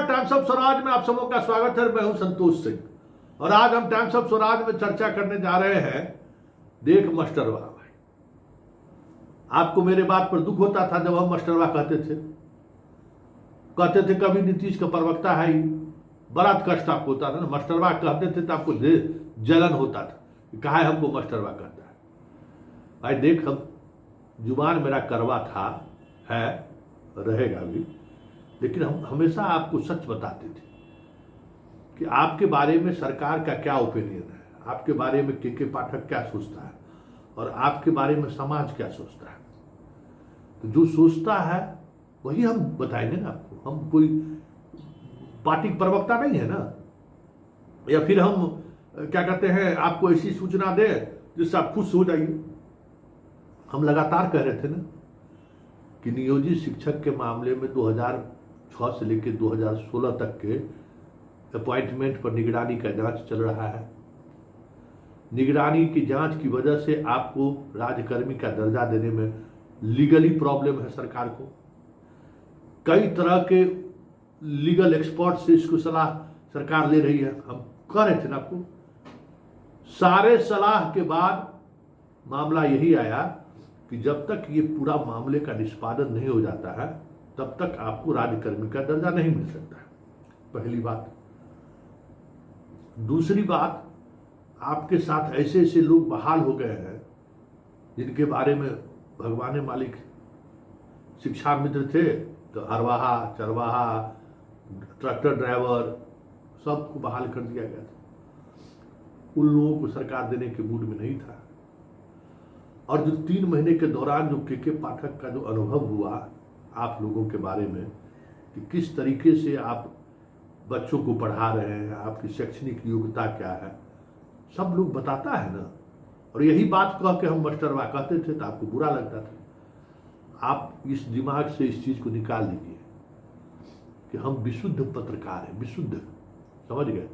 Times of Swaraj में आप सबों का स्वागत है। मैं हूं संतोष सिंह और आज हम टाइम्स ऑफ स्वराज में चर्चा करने जा रहे हैं देख मास्टरवा। भाई, आपको मेरे बात पर दुख होता था जब हम मास्टरवा कहते थे कभी नीतीश का प्रवक्ता है ही, बड़ा कष्ट आपको होता था ना। मास्टरवा कहते थे तो आपको जलन होता था कि कहा है हमको मास्टरवा कहता है। भाई देख, हम जुबान मेरा करवा था, है, रहेगा भी, लेकिन हम हमेशा आपको सच बताते थे कि आपके बारे में सरकार का क्या ओपिनियन है, आपके बारे में के पाठक क्या सोचता है और आपके बारे में समाज क्या सोचता है। तो जो सोचता है वही हम बताएंगे ना आपको। हम कोई पार्टी प्रवक्ता नहीं है ना, या फिर हम क्या कहते हैं आपको ऐसी सूचना दे जिससे आप खुश हो जाइए। हम लगातार कह रहे थे ना कि नियोजित शिक्षक के मामले में 2006 से लेकर 2016 तक के अपॉइंटमेंट पर निगरानी का जांच चल रहा है। निगरानी की जांच की वजह से आपको राज्यकर्मी का दर्जा देने में लीगली प्रॉब्लम है सरकार को। कई तरह के लीगल एक्सपर्ट से इसको सलाह सरकार ले रही है। हम कह रहे थे ना आपको, सारे सलाह के बाद मामला यही आया कि जब तक ये पूरा मामले का निष्पादन नहीं हो जाता है तब तक आपको राज्यकर्मी का दर्जा नहीं मिल सकता है। पहली बात। दूसरी बात, आपके साथ ऐसे ऐसे लोग बहाल हो गए हैं जिनके बारे में भगवान मालिक शिक्षा मित्र थे तो हरवाहा, चरवाहा, ट्रैक्टर ड्राइवर सबको बहाल कर दिया गया था। उन लोगों को सरकार देने के मूड में नहीं था। और जो 3 महीने के दौरान जो के पाठक का जो अनुभव हुआ आप लोगों के बारे में कि किस तरीके से आप बच्चों को पढ़ा रहे हैं, आपकी शैक्षणिक योग्यता क्या है, सब लोग बताता है ना। और यही बात कह के हम मास्टरवा कहते थे तो आपको बुरा लगता था। आप इस दिमाग से इस चीज को निकाल लीजिए कि हम विशुद्ध पत्रकार हैं, विशुद्ध, समझ गए।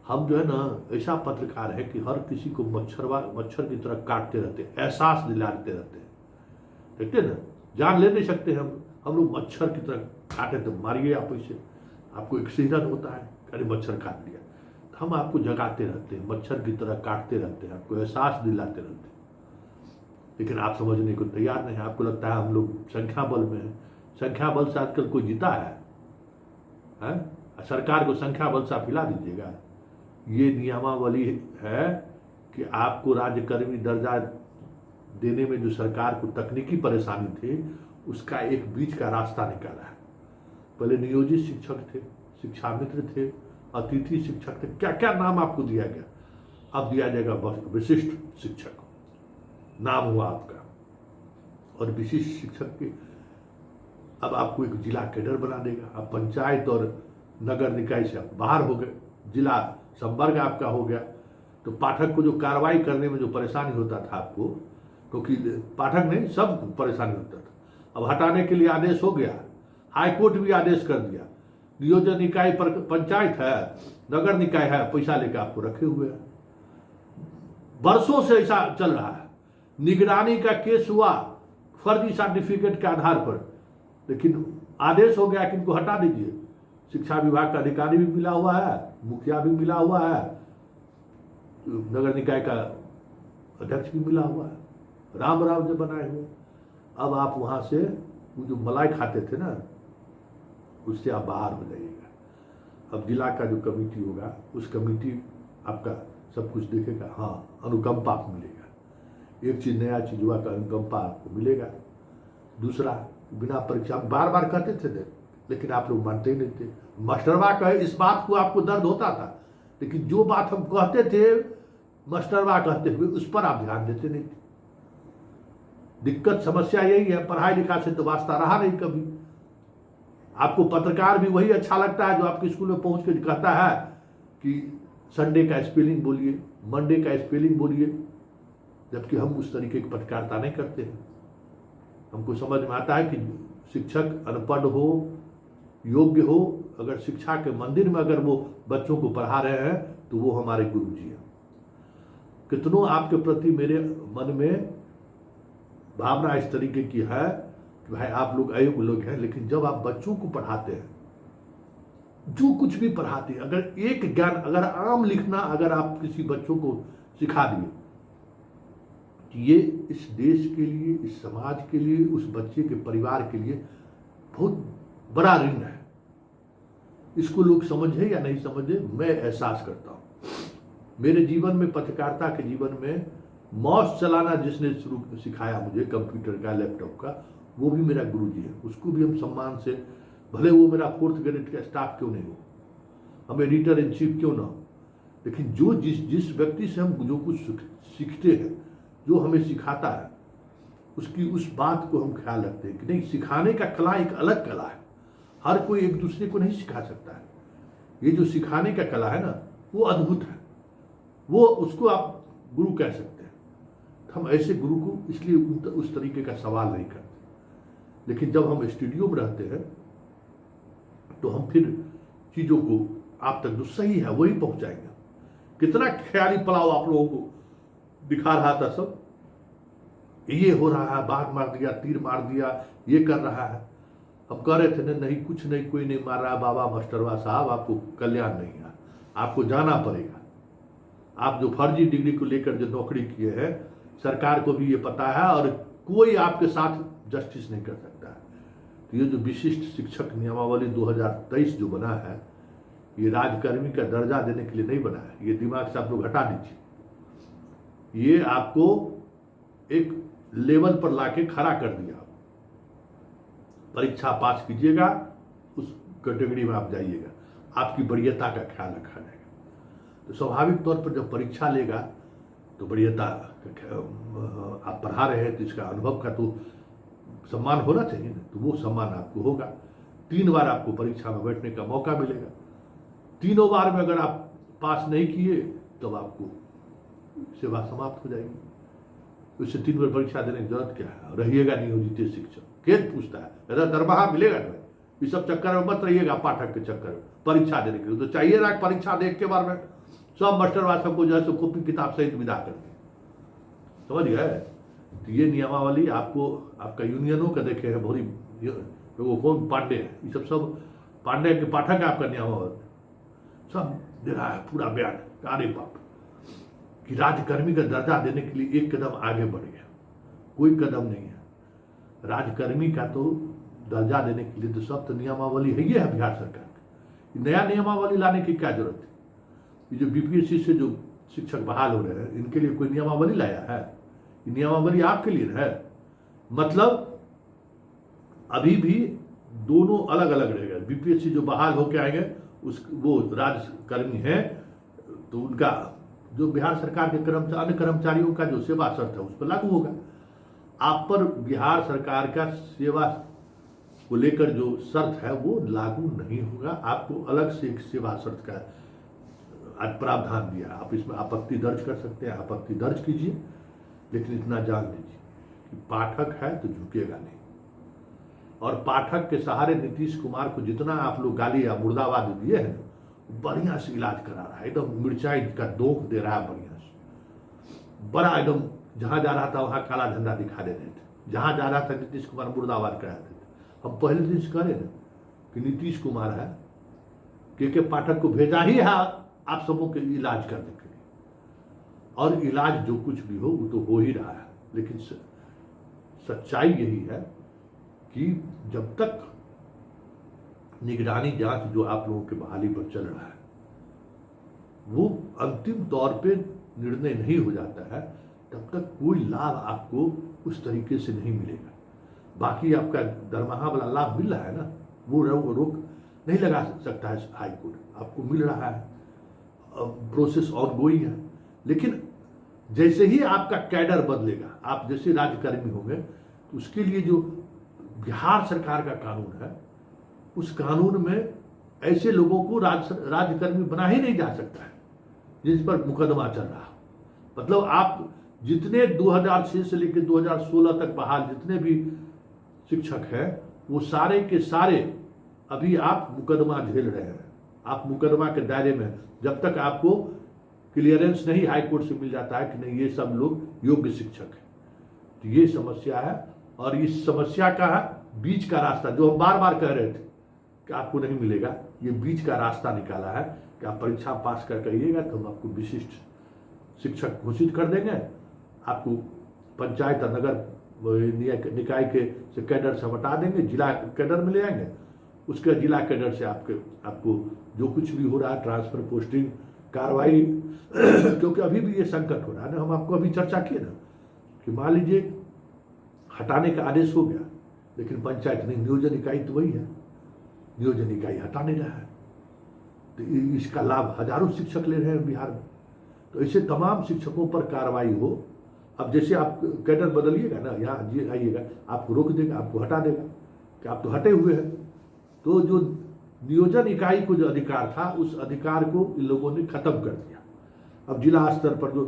हम जो है ना ऐसा पत्रकार है कि हर किसी को मच्छर की तरह काटते रहते, एहसास दिलाते रहते हैं, देखते ना। जान ले नहीं सकते हम लोग मच्छर की तरह काटे तो मारिए आप इसे, आपको एक सेहत होता है, अरे मच्छर काट लिया। तो हम आपको जगाते रहते हैं, मच्छर की तरह काटते रहते हैं, आपको एहसास दिलाते रहते हैं, लेकिन आप समझने को तैयार नहीं। आपको लगता है हम लोग संख्या बल में हैं। संख्या बल से आजकल कोई जीता है? सरकार को संख्या बल से आप हिला दीजिएगा। ये नियमावली है कि आपको राज्यकर्मी दर्जा देने में जो सरकार को तकनीकी परेशानी थी उसका एक बीच का रास्ता निकाला है। पहले नियोजित शिक्षक थे, शिक्षा मित्र थे, अतिथि शिक्षक थे, क्या क्या नाम आपको दिया गया। अब दिया जाएगा विशिष्ट शिक्षक, नाम हुआ आपका। और विशिष्ट शिक्षक के अब आपको एक जिला कैडर बना देगा। अब पंचायत और नगर निकाय से आप बाहर हो गए, जिला संवर्ग आपका हो गया। तो पाठक को जो कार्रवाई करने में जो परेशानी होता था आपको, क्योंकि पाठक नहीं सब परेशानी होता था, अब हटाने के लिए आदेश हो गया। हाई कोर्ट भी आदेश कर दिया। नियोजन निकाय पर पंचायत है, नगर निकाय है, पैसा लेकर आपको रखे हुए हैं। वर्षों से ऐसा चल रहा है। निगरानी का केस हुआ फर्जी सर्टिफिकेट के आधार पर, लेकिन आदेश हो गया कि इनको हटा दीजिए। शिक्षा विभाग का अधिकारी भी मिला हुआ है, मुखिया भी मिला हुआ है, नगर निकाय का अध्यक्ष भी मिला हुआ है, राम राम जो बनाए हुए। अब आप वहां से वो जो मलाई खाते थे ना उससे आप बाहर हो जाइएगा। अब जिला का जो कमेटी होगा उस कमेटी आपका सब कुछ देखेगा। हाँ, अनुकंपा आपको मिलेगा। एक चीज, नया चीज हुआ का अनुकंपा आपको मिलेगा। दूसरा, बिना परीक्षा, बार बार कहते थे लेकिन आप लोग मानते ही नहीं थे। मास्टरवा कहे इस बात को आपको दर्द होता था, लेकिन जो बात हम कहते थे मास्टरवा कहते हुए उस पर आप ध्यान देते नहीं थे। दिक्कत समस्या यही है, पढ़ाई लिखाई से तो वास्ता रहा नहीं कभी। आपको पत्रकार भी वही अच्छा लगता है जो आपके स्कूल में पहुंच कर कहता है कि संडे का स्पेलिंग बोलिए, मंडे का स्पेलिंग बोलिए, जबकि हम उस तरीके की पत्रकारिता नहीं करते हैं। हमको समझ में आता है कि शिक्षक अनपढ़ हो, योग्य हो, अगर शिक्षा के मंदिर में अगर वो बच्चों को पढ़ा रहे हैं तो वो हमारे गुरु जी हैं। कितनों आपके प्रति मेरे मन में भावना इस तरीके की है कि भाई आप लोग अयोग्य लोग हैं, लेकिन जब आप बच्चों को पढ़ाते हैं जो कुछ भी पढ़ाते हैं, अगर एक ज्ञान, अगर आम लिखना अगर आप किसी बच्चों को सिखा दिए, तो ये इस देश के लिए, इस समाज के लिए, उस बच्चे के परिवार के लिए बहुत बड़ा ऋण है। इसको लोग समझे या नहीं समझे, मैं एहसास करता हूं। मेरे जीवन में, पत्रकारिता के जीवन में, माउस चलाना जिसने शुरू सिखाया मुझे, कंप्यूटर का, लैपटॉप का, वो भी मेरा गुरुजी है। उसको भी हम सम्मान से, भले वो मेरा 4th ग्रेड का स्टाफ क्यों नहीं हो, हम एडिटर इन चीफ क्यों ना हो, लेकिन जो जिस व्यक्ति से हम जो कुछ सीखते हैं, जो हमें सिखाता है, उसकी उस बात को हम ख्याल रखते हैं कि नहीं, सिखाने का कला एक अलग कला है। हर कोई एक दूसरे को नहीं सिखा सकता है। ये जो सिखाने का कला है ना, वो अद्भुत है। वो, उसको आप गुरु कह सकते हैं। हम ऐसे गुरु को इसलिए उस तरीके का सवाल नहीं करते। लेकिन जब हम स्टूडियो में रहते हैं तो हम फिर चीज़ों को आप तक जो सही है वही पहुंचाएंगे। कितना ख्याली पलाव आप लोगों को दिखा रहा था सब, ये हो रहा है, बाघ मार दिया, तीर मार दिया, ये कर रहा है। हम कह रहे थे नहीं, कुछ नहीं, कोई नहीं मार रहा। बाबा मास्टरवा साहब, आपको कल्याण नहीं है, आपको जाना पड़ेगा। आप जो फर्जी डिग्री को लेकर जो नौकरी किए हैं, सरकार को भी ये पता है और कोई आपके साथ जस्टिस नहीं कर सकता है। तो ये जो विशिष्ट शिक्षक नियमावली 2023 जो बना है, ये राजकर्मी का दर्जा देने के लिए नहीं बना है। ये दिमाग से आप लोग हटा दीजिए। ये आपको एक लेवल पर लाके खड़ा कर दिया। परीक्षा पास कीजिएगा, उस कैटेगरी में आप जाइएगा, आपकी वरीयता का ख्याल रखा जाएगा। तो स्वाभाविक तौर पर जब परीक्षा लेगा तो वरीयता आप पढ़ा रहे हैं तो इसका अनुभव का तो सम्मान होना चाहिए ना, तो वो सम्मान आपको होगा। 3 बार आपको परीक्षा में बैठने का मौका मिलेगा। तीनों बार में अगर आप पास नहीं किए तब आपको सेवा समाप्त हो जाएगी। उससे 3 बार परीक्षा देने की जरूरत क्या है। रहिएगा नियोजित शिक्षक, खेद पूछता है, अरे दरमाहा मिलेगा नहीं, ये सब चक्कर में मत रहिएगा। पाठक के चक्कर में परीक्षा देने के लिए तो चाहिए ना, परीक्षा देख के बार में सब मास्टर सबको जो है कॉपी किताब सहित विदा कर दी, समझ गए। तो ये नियमावली आपको, आपका यूनियनों का देखे है, भोरी वो कौन पांडे है, ये सब पांडे के पाठक है आपका नियमावली, सब दे रहा है पूरा बयान। अरे बाप, कि राजकर्मी का दर्जा देने के लिए एक कदम आगे बढ़ गया, कोई कदम नहीं है। राजकर्मी का तो दर्जा देने के लिए तो सब तो नियमावली है, ये है बिहार सरकार की। नया नियमावली लाने की क्या जरूरत है। ये जो बीपीएससी से जो शिक्षक बहाल हो रहे हैं, इनके लिए कोई नियमावली लाया है? ये नियमावली आपके लिए है। मतलब अभी भी दोनों अलग अलग रहेगा। बीपीएससी जो बहाल होकर आएंगे वो राजकर्मी है, तो उनका जो बिहार सरकार के अन्य कर्मचारियों का जो सेवा शर्त है उस पर लागू होगा। आप पर बिहार सरकार का सेवा को लेकर जो शर्त है वो लागू नहीं होगा। आपको अलग से एक सेवा शर्त का आज प्रावधान दिया। आप इसमें आपत्ति दर्ज कर सकते हैं, आपत्ति दर्ज कीजिए, लेकिन इतना जान लीजिए कि पाठक है तो झुकेगा नहीं। और पाठक के सहारे नीतीश कुमार को जितना आप लोग गाली या मुर्दाबाद दिए हैं, बढ़िया से इलाज करा रहा है, एकदम मिर्चाई का दोख दे रहा है बढ़िया से। बड़ा एकदम जहां जा रहा था वहां काला झंडा दिखा दे रहे थे, जहां जा रहा था नीतीश कुमार मुर्दाबाद करा देते थे। हम पहले दिन से करें ना कि नीतीश कुमार है, के पाठक को भेजा ही है आप सबों के इलाज करने के लिए, और इलाज जो कुछ भी हो वो तो हो ही रहा है। लेकिन सच्चाई यही है कि जब तक निगरानी जांच जो आप लोगों के बहाली पर चल रहा है वो अंतिम तौर पे निर्णय नहीं हो जाता है, तब तक कोई लाभ आपको उस तरीके से नहीं मिलेगा। बाकी आपका दरमाहा वाला लाभ मिल रहा है ना, वो रोक नहीं लगा सकता है हाई कोर्ट, आपको मिल रहा है, प्रोसेस ऑनगोइंग है। लेकिन जैसे ही आपका कैडर बदलेगा, आप जैसे राजकर्मी होंगे, तो उसके लिए जो बिहार सरकार का कानून है, उस कानून में ऐसे लोगों को राजकर्मी बना ही नहीं जा सकता है जिस पर मुकदमा चल रहा। मतलब आप जितने 2006 से लेकर 2016 तक बहाल जितने भी शिक्षक हैं, वो सारे के सारे अभी आप मुकदमा झेल रहे हैं। आप मुकदमा के दायरे में, जब तक आपको क्लियरेंस नहीं हाई कोर्ट से मिल जाता है कि नहीं ये सब लोग योग्य शिक्षक हैं, तो ये समस्या है। और इस समस्या का बीच का रास्ता जो हम बार बार कह रहे थे कि आपको नहीं मिलेगा। ये बीच का रास्ता निकाला है कि आप परीक्षा पास कर करिएगा तो हम आपको विशिष्ट शिक्षक घोषित कर देंगे, आपको पंचायत और नगर निकाय के से कैडर से हटा देंगे, जिला कैडर में ले आएंगे, उसके जिला कैडर से आपको जो कुछ भी हो रहा है ट्रांसफर पोस्टिंग कार्रवाई क्योंकि अभी भी ये संकट हो रहा है ना, हम आपको अभी चर्चा किए ना कि मान लीजिए हटाने का आदेश हो गया लेकिन पंचायत नहीं, नियोजन इकाई तो वही है, नियोजन इकाई हटा नहीं रहा है, तो इसका लाभ हजारों शिक्षक ले रहे हैं बिहार में। तो ऐसे तमाम शिक्षकों पर कार्रवाई हो। अब जैसे आप कैडर बदलिएगा ना, यहाँ आइएगा, आपको रोक देगा, आपको हटा देगा कि आप तो हटे हुए हैं। तो जो नियोजन इकाई को जो अधिकार था उस अधिकार को इन लोगों ने खत्म कर दिया। अब जिला स्तर पर जो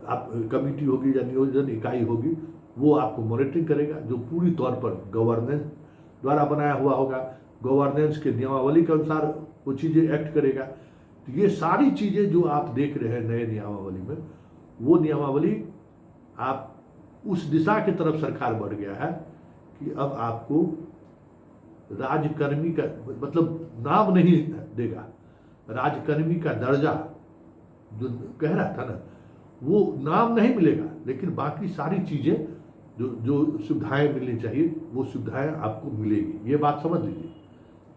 आप कमेटी होगी या नियोजन इकाई होगी वो आपको मॉनिटरिंग करेगा, जो पूरी तौर पर गवर्नेंस द्वारा बनाया हुआ होगा, गवर्नेंस के नियमावली के अनुसार वो चीज़ें एक्ट करेगा। तो ये सारी चीज़ें जो आप देख रहे हैं नए नियमावली में, वो नियमावली आप उस दिशा की तरफ सरकार बढ़ गया है कि अब आपको राजकर्मी का मतलब नाम नहीं देगा, राजकर्मी का दर्जा जो कह रहा था ना वो नाम नहीं मिलेगा, लेकिन बाकी सारी चीज़ें जो सुविधाएं मिलनी चाहिए वो सुविधाएं आपको मिलेगी, ये बात समझ लीजिए।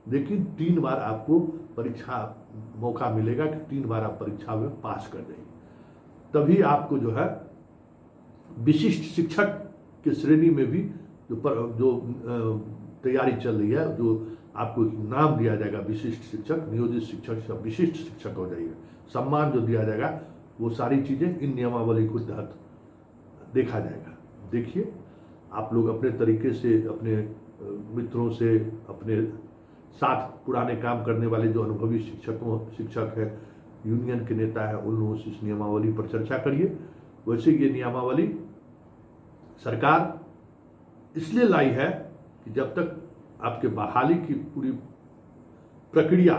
लेकिन 3 बार आपको परीक्षा मौका मिलेगा कि 3 बार आप परीक्षा में पास कर देंगे, तभी आपको जो है विशिष्ट शिक्षक के श्रेणी में भी जो तैयारी चल रही है, जो आपको नाम दिया जाएगा विशिष्ट शिक्षक, नियोजित शिक्षक से विशिष्ट शिक्षक हो जाएगा, सम्मान जो दिया जाएगा वो सारी चीज़ें इन नियमावली के तहत देखा जाएगा। देखिए आप लोग अपने तरीके से अपने मित्रों से, अपने साथ पुराने काम करने वाले जो अनुभवी शिक्षक हैं, यूनियन के नेता हैं, उन लोगों से इस नियमावली पर चर्चा करिए। वैसे ये नियमावली सरकार इसलिए लाई है कि जब तक आपके बहाली की पूरी प्रक्रिया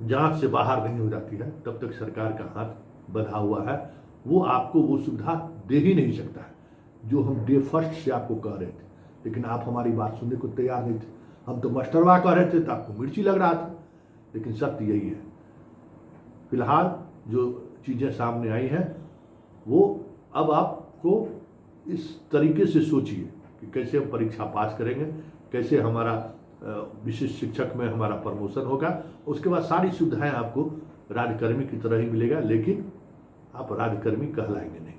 जांच से बाहर नहीं हो जाती है तब तक सरकार का हाथ बंधा हुआ है, वो आपको वो सुविधा दे ही नहीं सकता है जो हम डे फर्स्ट से आपको कह रहे थे। लेकिन आप हमारी बात सुनने को तैयार नहीं थे, हम तो मास्टरवा कह रहे थे तो आपको मिर्ची लग रहा था, लेकिन सत्य यही है। फिलहाल जो चीज़ें सामने आई हैं वो अब आपको इस तरीके से सोचिए कि कैसे हम परीक्षा पास करेंगे, कैसे हमारा विशिष्ट शिक्षक में हमारा प्रमोशन होगा, उसके बाद सारी सुविधाएं आपको राजकर्मी की तरह ही मिलेगा, लेकिन आप राजकर्मी कहलाएंगे नहीं।